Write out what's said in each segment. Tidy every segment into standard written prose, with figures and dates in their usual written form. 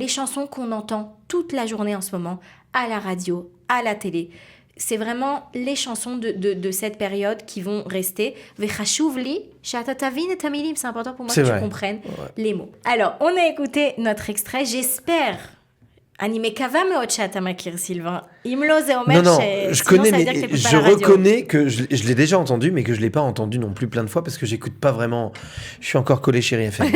les chansons qu'on entend toute la journée en ce moment, à la radio, à la télé. C'est vraiment les chansons de cette période qui vont rester. Vechashuvli, shatatavin et tamilim, c'est important pour moi que tu comprennes les mots. Alors, on a écouté notre extrait. J'espère. אני מקווה מאוד שאתה מכיר, סילבן. אם לא, זה אומר non, je connais, mais je reconnais que je l'ai déjà entendu, mais que je l'ai pas entendu non plus plein de fois parce que j'écoute pas vraiment. Je suis encore collé chez FM.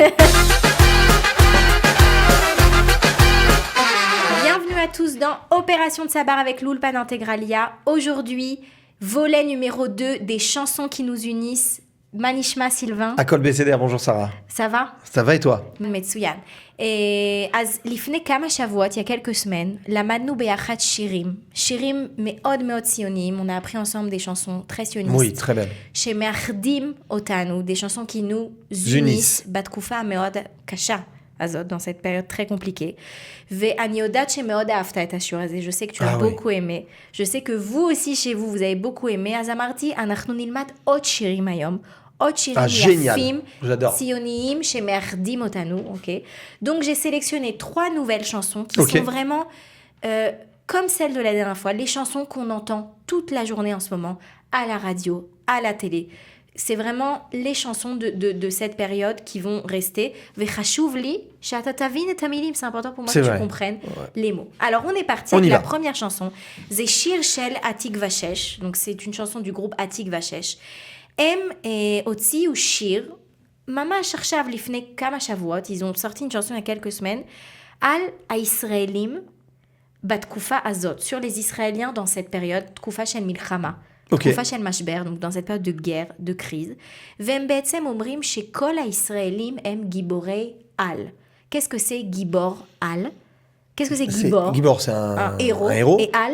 Bienvenue à tous dans Opération Tsabar avec l'Ulpan Integralia. Aujourd'hui, volet numéro 2 des chansons qui nous unissent. Manishma, Sylvain. Akol Besséder, bonjour Sarah. Ça va? Ça va et toi? מצוין. אז לפני כמה שבועות, il y a quelques semaines, למדנו ביחד שירים מאוד מאוד ציוניים. On a appris ensemble des chansons très sionistes. Oui, très belle. שמאחדים אותנו, des chansons qui nous unissent. בתקופה המאוד קשה הזאת, dans cette période très compliquée. ואני יודעת שמאוד אהבת את השיר הזה. Je sais que tu as beaucoup aimé. Je sais que vous aussi, chez vous, vous avez beaucoup aimé. אז אמרתי, אנחנו נלמד עוד שירים היום. עוד שירים יפים, ציוניים, שמאחדים אותנו, ok? Donc, j'ai sélectionné 3 nouvelles chansons qui sont vraiment comme celles de la dernière fois, les chansons qu'on entend toute la journée en ce moment, à la radio, à la télé. C'est vraiment les chansons de cette période qui vont rester. Vechashuvli, shatatavin et tamilim, c'est important pour moi que tu comprennes les mots. Alors, on est parti avec la première chanson. C'est Shir Shel Atik Vashesh. Donc, c'est une chanson du groupe Atik Vashesh. הם הוציאו שיר, ממש עכשיו לפני כמה שבועות, ils ont sorti une chanson il y a quelques semaines, על הישראלים בתקופה הזאת, sur les Israéliens dans cette période, תקופה של מלחמה, תקופה של משבר, donc dans cette période de guerre, de crise, והם בעצם אומרים שכל הישראלים הם גיבורי על. Qu'est-ce que c'est גיבור על? Qu'est-ce que c'est גיבור? גיבור, c'est un héros. Et על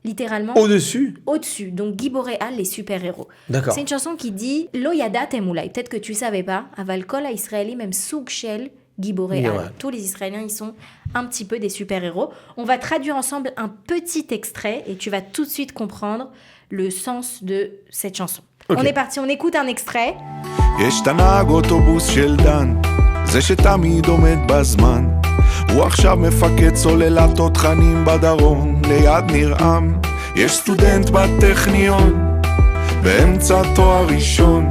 littéralement au-dessus, donc Giboré Al, les super-héros. D'accord. C'est une chanson qui dit Lo yadatem oulai, peut-être que tu savais pas, aval kol haïsraélim même souk shel Giboré Al. Tous les Israéliens, ils sont un petit peu des super-héros. On va traduire ensemble un petit extrait et tu vas tout de suite comprendre le sens de cette chanson. On est parti, on écoute un extrait. יש תנהג אוטובוס של דן, זה שתמיד עומד בזמן. הוא עכשיו מפקד סוללת תותחנים בדרום, ליד ניר-עם. יש סטודנט בטכניון, באמצע תואר ראשון.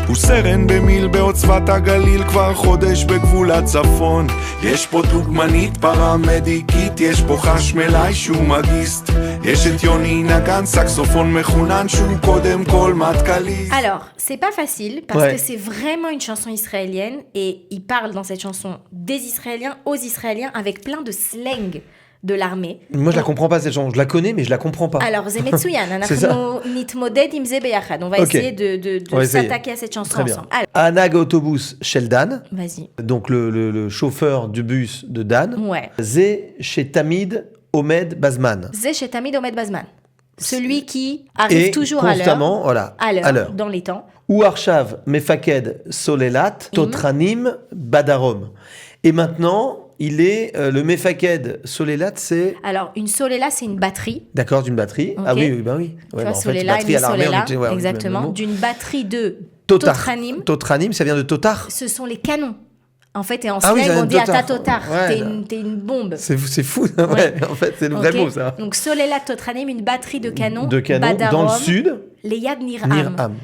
הוא סרן במיל בעוצבת הגליל, כבר חודש בגבול הצפון. יש פה דוגמנית פרמדיקית, יש פה חשמלאי שהוא מגיסט. יש את יוני נגן, סקסופון מחונן, שהוא קודם כל מטכליסט. Alors, c'est pas facile, parce que c'est vraiment une chanson israélienne, et il parle dans cette chanson des Israéliens aux Israéliens, avec plein de slang de l'armée. Moi, je la comprends pas cette chanson. Je la connais, mais je la comprends pas. Alors, זה מצוין. אנחנו נתמודד עם זה ביחד. On va essayer de s'attaquer à cette chanson ensemble. Anag Autobus Shel Dan. Vas-y. Donc, le chauffeur du bus de Dan. Ouais. Ze chez Tamid Omed Bazman. Ze chez Tamid Omed Bazman. Celui qui arrive toujours constamment, à l'heure, dans les temps. Ou Arshav Mefaked Solelat Totranim Badarom. Et maintenant... Il est le Mefaked Solelat, c'est... Alors, une Solelat, c'est une batterie. D'accord, d'une batterie. Okay. Ah oui, ben oui. Ouais, en fait, batterie à l'armée, exactement. D'une batterie de Totranim. Totranim, ça vient de Totar. Ce sont les canons. En fait, et en slang, on dit à ta Totar. T'es une bombe. C'est fou. Ouais. En fait, c'est le vrai mot, ça. Donc, Solelat Totranim, une batterie de canons. De canons dans le sud. Les Yad Nir-Am.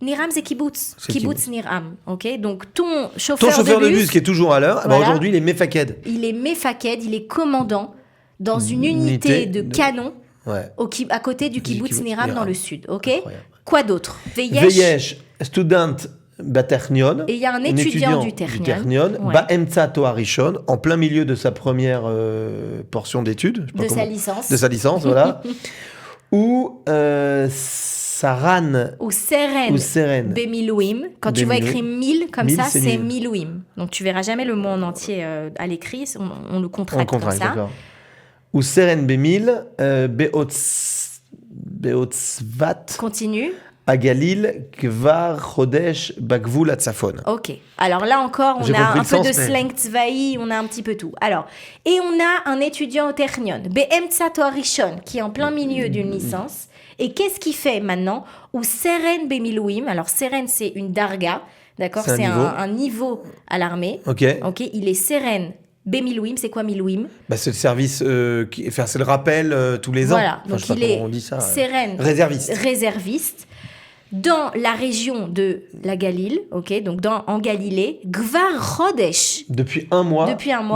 Nir-Am, c'est kibbutz. Kibbutz Nir-Am. Ok, donc ton chauffeur de bus qui est toujours à l'heure, voilà. Aujourd'hui, il est Mefaked. Il est Mefaked, il est commandant dans une unité de canon à côté du kibbutz Nir-Am dans le sud. Ok. Incroyable. Quoi d'autre? Veyesh, student Baternion. Et il y a un étudiant du Ternion. Ba'emtsa Toar Rishon, en plein milieu de sa première portion d'études. De sa licence. De sa licence, voilà. Ou... Saran ou Seren Bemilouim. Quand tu vois écrit 1000 comme ça, c'est Milouim. Donc tu verras jamais le mot en entier à l'écrit, on le contracte comme ça. D'accord. Ou Seren Bemil, Beotzvat. Continue. À Galil, Kvar, Chodesh, Bagvul, Atzafon. Ok. Alors là encore, on a un peu de slang tzvaï, on a un petit peu tout. Alors, et on a un étudiant au Ternion, Be'emtsa Toar Rishon, qui est en plein milieu d'une licence. Et qu'est-ce qu'il fait maintenant? Ou Seren Bemilouim. Alors, Seren, c'est une darga, d'accord? C'est un niveau à l'armée. Ok. Il est Seren Bemilouim, c'est quoi Milouim? C'est le service, c'est le rappel tous les ans. Voilà, donc il est sérène, réserviste. Dans la région de la Galile, ok, donc en Galilée, Gvar Chodesh. Depuis un mois.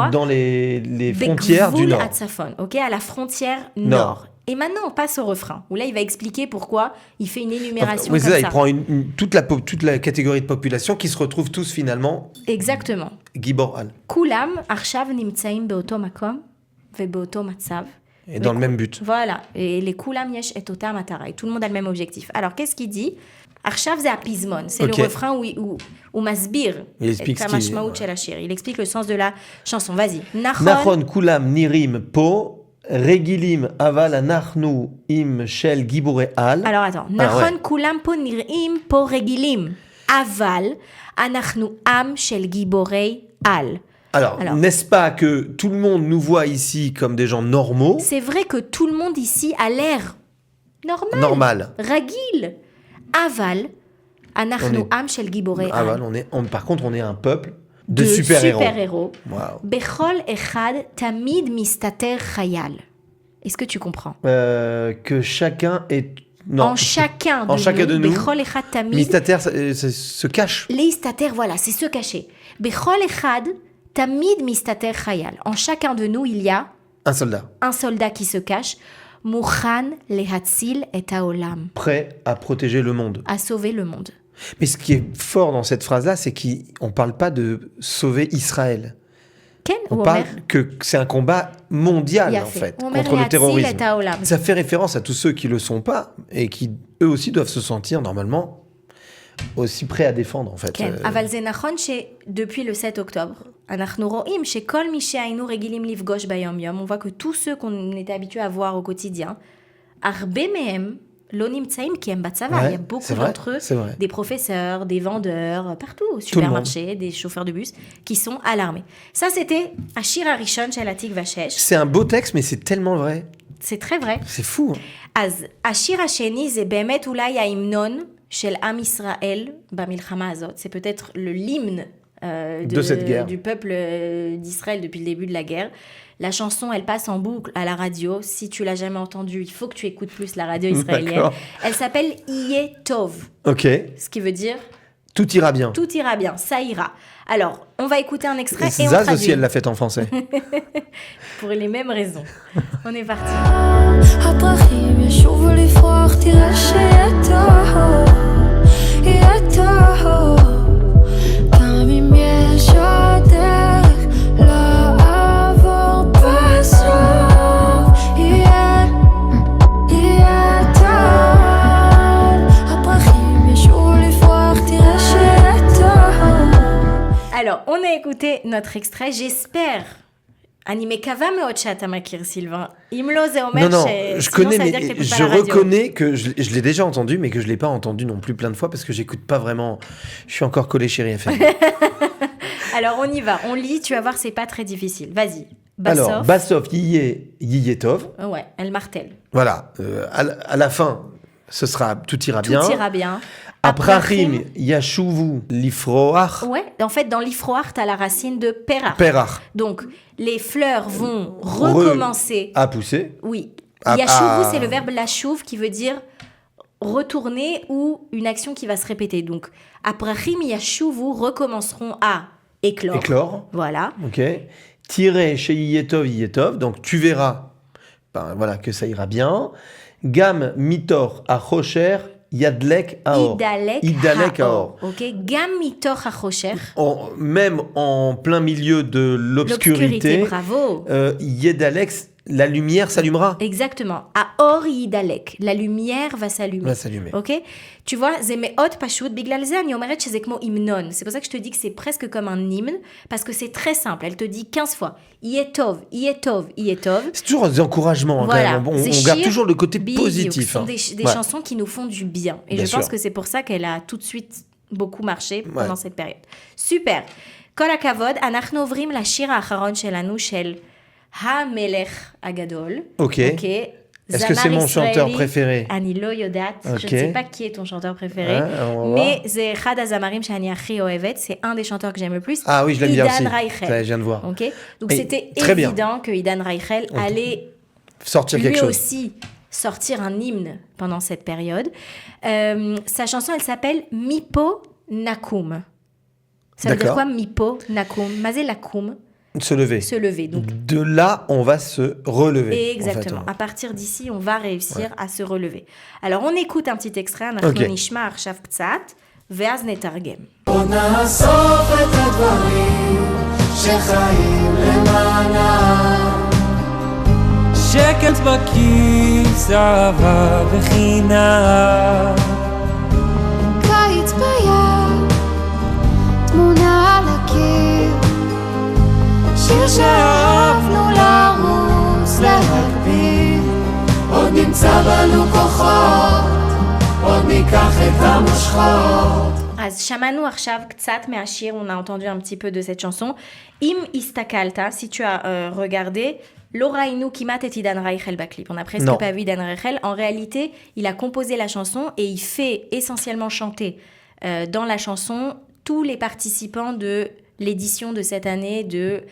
Dans les frontières du nord. Atzafon, ok, à la frontière nord. Et maintenant, on passe au refrain, où là, il va expliquer pourquoi il fait une énumération comme ça. Il prend toute la catégorie de population qui se retrouvent tous finalement. Exactement. Gibor Al. Kulam arshav nimtsaim beoto makom ve beoto matzav. Et dans le même but. Voilà. Et les kulam yesh et otam matara. Tout le monde a le même objectif. Alors, qu'est-ce qu'il dit? Arshav ze apizmon. C'est le refrain où Masbir. Il explique Il explique le sens de la chanson. Vas-y. Nachon kulam nirim po. Regilim aval anachnu im shel gibore al. Alors attends. Nachon kulam po nirim po regilim aval anachnu am shel gibore al. Alors, n'est-ce pas que tout le monde nous voit ici comme des gens normaux? C'est vrai que tout le monde ici a l'air normal. Ragil. Aval, anachnu am shel gibore al. Par contre, on est un peuple de super-héros. Wow. Bechol echad tamid mistater chayal. Est-ce que tu comprends? Que chacun est... Non. En chacun de nous. Bechol echad tamid... Mistater, se cache. Les istater, voilà, c'est se cacher. Bechol echad tamid mistater chayal. En chacun de nous, il y a... Un soldat. Un soldat qui se cache. Mouchan lehatzil et haolam. Prêt à protéger le monde. À sauver le monde. Mais ce qui est fort dans cette phrase-là, c'est qu'on ne parle pas de sauver Israël. On parle que c'est un combat mondial, en fait, contre le terrorisme. Ça fait référence à tous ceux qui ne le sont pas et qui, eux aussi, doivent se sentir, normalement, aussi prêts à défendre, en fait. Depuis le 7 octobre, on voit que tous ceux qu'on était habitués à voir au quotidien, il y a beaucoup d'entre eux, des professeurs, des vendeurs, partout au supermarché, des chauffeurs de bus, qui sont à l'armée. Ça, c'était Ashir Harishon Shel Hatikva Shesh. C'est un beau texte, mais c'est tellement vrai. C'est très vrai. C'est fou. Az Ashir Hasheni, c'est Bemet Ulay Haimnon Shel Am Israël Bamilchama Azot. C'est peut-être l'hymne de cette guerre. Du peuple d'Israël depuis le début de la guerre. La chanson, elle passe en boucle à la radio. Si tu l'as jamais entendue, il faut que tu écoutes plus la radio israélienne. Elle s'appelle Yeh Tov. Ok. Ce qui veut dire... Tout ira bien. Tout ira bien, ça ira. Alors, on va écouter un extrait et on Zaz traduit. aussi, elle l'a fait en français. Pour les mêmes raisons. On est parti. Alors, on a écouté notre extrait, j'espère. Animé Kava Meotchat Makir Sylvain. Imlo Zeomer. Non, je connais, mais je reconnais que je l'ai déjà entendu, mais que je ne l'ai pas entendu non plus plein de fois parce que j'écoute pas vraiment. Je suis encore collé chez RFM. Alors, on y va. On lit, tu vas voir, c'est pas très difficile. Vas-y. Bassof. Alors, Bassof, Yiyetov. Ouais, elle martèle. Voilà. À la fin, ce sera Tout ira bien. Tout ira bien. Aprachim, Yashuvu, Lifroach. Ouais, en fait, dans Lifroach, tu as la racine de Perach. Perach. Donc, les fleurs vont recommencer. À pousser. Oui. Yashuvu, c'est le verbe lashuv qui veut dire retourner ou une action qui va se répéter. Donc, Aprachim, Yashuvu recommenceront à éclore. Éclore. Voilà. Ok. Tiré chez Yetov. Donc, tu verras voilà, que ça ira bien. Gam, Mitor, Achocher. Yadlek Aor. Idalek Aor. Ok. Gam mitor hachosher. Même en plein milieu de l'obscurité. Bravo. Yedalek, la lumière s'allumera. Exactement. Aor Yidalek. La lumière va s'allumer. Ok. Tu vois, Zemeot Pashut Biglalze Ani Omeret Shezekmo Hymnon. C'est pour ça que je te dis que c'est presque comme un hymne, parce que c'est très simple. Elle te dit 15 fois. Yetov. C'est toujours des encouragements. Voilà. Quand même. On garde toujours le côté positif. Ce sont des chansons qui nous font du bien. Et je pense que c'est pour ça qu'elle a tout de suite beaucoup marché pendant cette période. Super. Kol hakavod, anachnu ovrim lashir ha'acharon shelanu shel HaMelech Agadol. Ok. Est-ce que c'est mon chanteur préféré? Ani lo yodat. Je ne sais pas qui est ton chanteur préféré, mais c'est Chad Azamarim Shani Achi Oevet, c'est un des chanteurs que j'aime le plus. Ah oui, je l'aime bien aussi. Idan Reichel. Ça, je viens de voir. Okay, donc c'était évident que Idan Reichel allait sortir quelque chose. Lui aussi sortir un hymne pendant cette période. Sa chanson, elle s'appelle Mipo Nakum. Ça veut dire quoi, Mipo Nakum? Mazé Lakum. Se lever. Se lever. Donc, de là, on va se relever. Exactement. En fait, à partir d'ici, on va réussir à se relever. Alors, on écoute un petit extrait. אנחנו נשמע עכשיו קצת, ואז נתרגם. בוא נאסוף את הדברים שחיים למענם. שקט בכיס, אהבה וחינם. קיץ ביד, תמונה על הקיר. שיר שאהבנו לרוץ להגביר. עוד נמצא בנו כוחות, עוד ניקח את המושכות. אז שמענו עכשיו קצת מהשיר, on a entendu un petit peu de cette chanson. Im istakalta, si tu as regardé, לא ראינו כמעט את עידן רייכל בקליפ. On n'a presque pas vu Idan Reichel. En réalité, il a composé la chanson et il fait essentiellement chanter dans la chanson tous les participants de l'édition de cette année de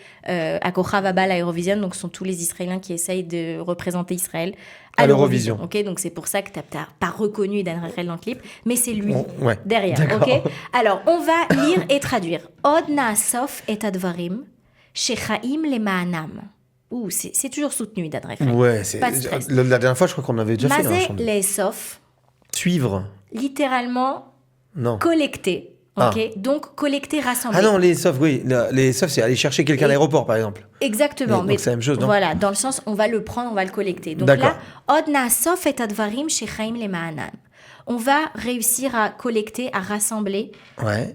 Akocha Vabal à Eurovision. Donc, ce sont tous les Israéliens qui essayent de représenter Israël à l'Eurovision. Okay, donc, c'est pour ça que tu n'as pas reconnu Idan Reichel dans le clip, mais c'est lui derrière. Okay, alors, on va lire et traduire. Od na'asof et advarim shechaim lema'anam. Ouh, c'est toujours soutenu, Idan Reichel. Ouais, la dernière fois, je crois qu'on avait déjà fait la chanson. Mazé le'esof. Suivre. Littéralement, collecter. Ok, donc collecter, rassembler. Ah non, les soft, oui. Les soft, c'est aller chercher quelqu'un à l'aéroport, par exemple. Exactement. Mais c'est la même chose, non? Voilà, dans le sens, on va le prendre, on va le collecter. Donc là, od na'asof et advarim shechaim lema'anam. On va réussir à collecter, à rassembler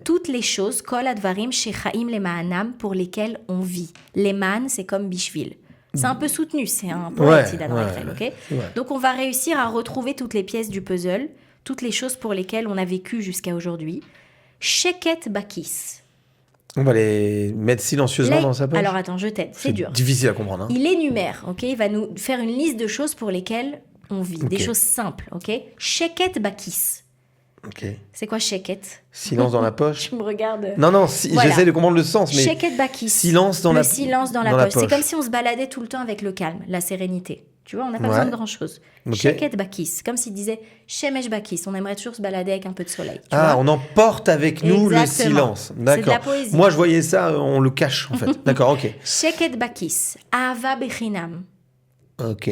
toutes les choses, kol advarim shechaim lema'anam, pour lesquelles on vit. Leman, c'est comme bishvil. C'est un peu soutenu, c'est un poète, Idan Reichel, ok? Donc on va réussir à retrouver toutes les pièces du puzzle, toutes les choses pour lesquelles on a vécu jusqu'à aujourd'hui. Sheket bakis. On va les mettre silencieusement dans sa poche. Alors attends, je t'aide, c'est dur. Difficile à comprendre. Hein. Il énumère, ok? Il va nous faire une liste de choses pour lesquelles on vit, des choses simples, ok? Sheket bakis. Ok. C'est quoi sheket? Silence dans la poche. Tu me regardes. Non, j'essaie de comprendre le sens, mais. Sheket bakis. Silence dans la poche. C'est comme si on se baladait tout le temps avec le calme, la sérénité. Tu vois, on n'a pas besoin de grand-chose. Sheket bakis, comme s'il disait shemesh bakis. On aimerait toujours se balader avec un peu de soleil. On emporte avec nous le silence. D'accord. C'est de la poésie. Moi, je voyais ça, on le cache en fait. D'accord, ok. Sheket bakis, ahava bechinam. Ok.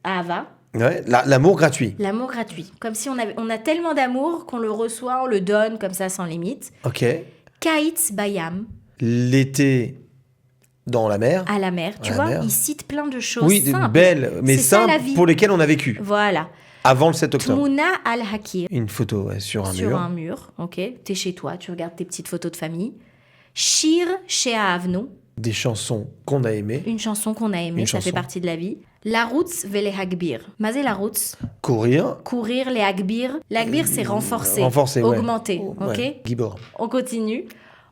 Ahava. Ouais, l'amour gratuit. L'amour gratuit. Comme si on a tellement d'amour qu'on le reçoit, on le donne comme ça sans limite. Ok. Kaitz bayam. L'été dans la mer. À la mer. Tu vois, il cite plein de choses simples. Belles, mais simples pour lesquelles on a vécu. Voilà. Avant le 7 octobre. Tmouna al-Hakir. Une photo sur un mur. Sur un mur, ok. T'es chez toi, tu regardes tes petites photos de famille. Shir she'ahavnu. Des chansons qu'on a aimées. Une chanson qu'on a aimée, ça fait partie de la vie. La routz ve les hagbir. Mazé la routz. Courir. Courir, les hagbir. L'hagbir, c'est renforcer. Augmenter, ok. Gibor. On continue.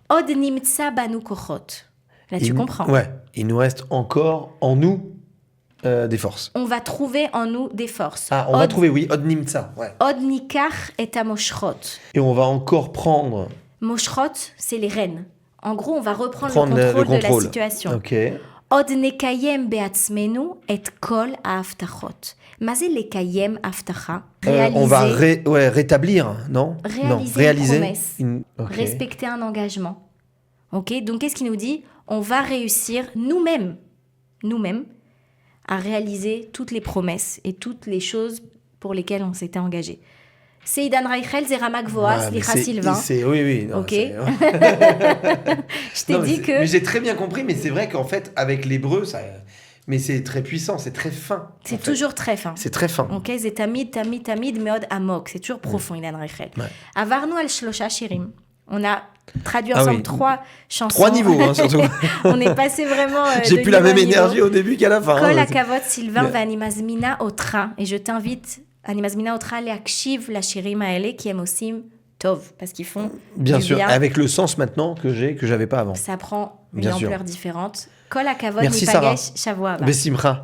Od nimtsa banu kochot. Là, tu comprends. Ouais. Il nous reste encore en nous des forces. On va trouver en nous des forces. On va trouver, oui. Od nimtsa. Ouais. Od nikach et amoshchot. Et on va encore prendre. Moshchot, c'est les rênes. En gros, on va reprendre le contrôle de la situation. Ok. Od nekayem beatzmenu et kol ha'aftachot. Mazé lekayem aftacha. Réaliser. On va rétablir, non? Réaliser une promesse. Respecter un engagement. Ok. Donc, qu'est-ce qu'il nous dit? On va réussir nous-mêmes, à réaliser toutes les promesses et toutes les choses pour lesquelles on s'était engagé. C'est Idan Reichel, c'est Rama Gvoa, Slicha Sylvain. Oui. Non, ok. Je t'ai dit que. Mais j'ai très bien compris, mais c'est vrai qu'en fait, avec l'hébreu, ça. Mais c'est très puissant, c'est très fin. C'est toujours très fin. C'est très fin. Ok, c'est tamid, meod amok. C'est toujours profond, Idan Reichel. Avarnu al shlosha shirim. On a traduit ensemble 3 chansons. 3 niveaux, surtout. On est passé vraiment. J'ai plus la même énergie au début qu'à la fin. Kol hakavod Sylvain ואני מזמינה אותך. Et je t'invite. אני מזמינה אותך להקשיב לשירים האלה, כי הם עושים טוב, parce qu'ils font bien sûr, avec le sens maintenant que j'avais pas avant. Ça prend une ampleur différente. Kol hakavod ניפגש שבוע הבא. בשמחה.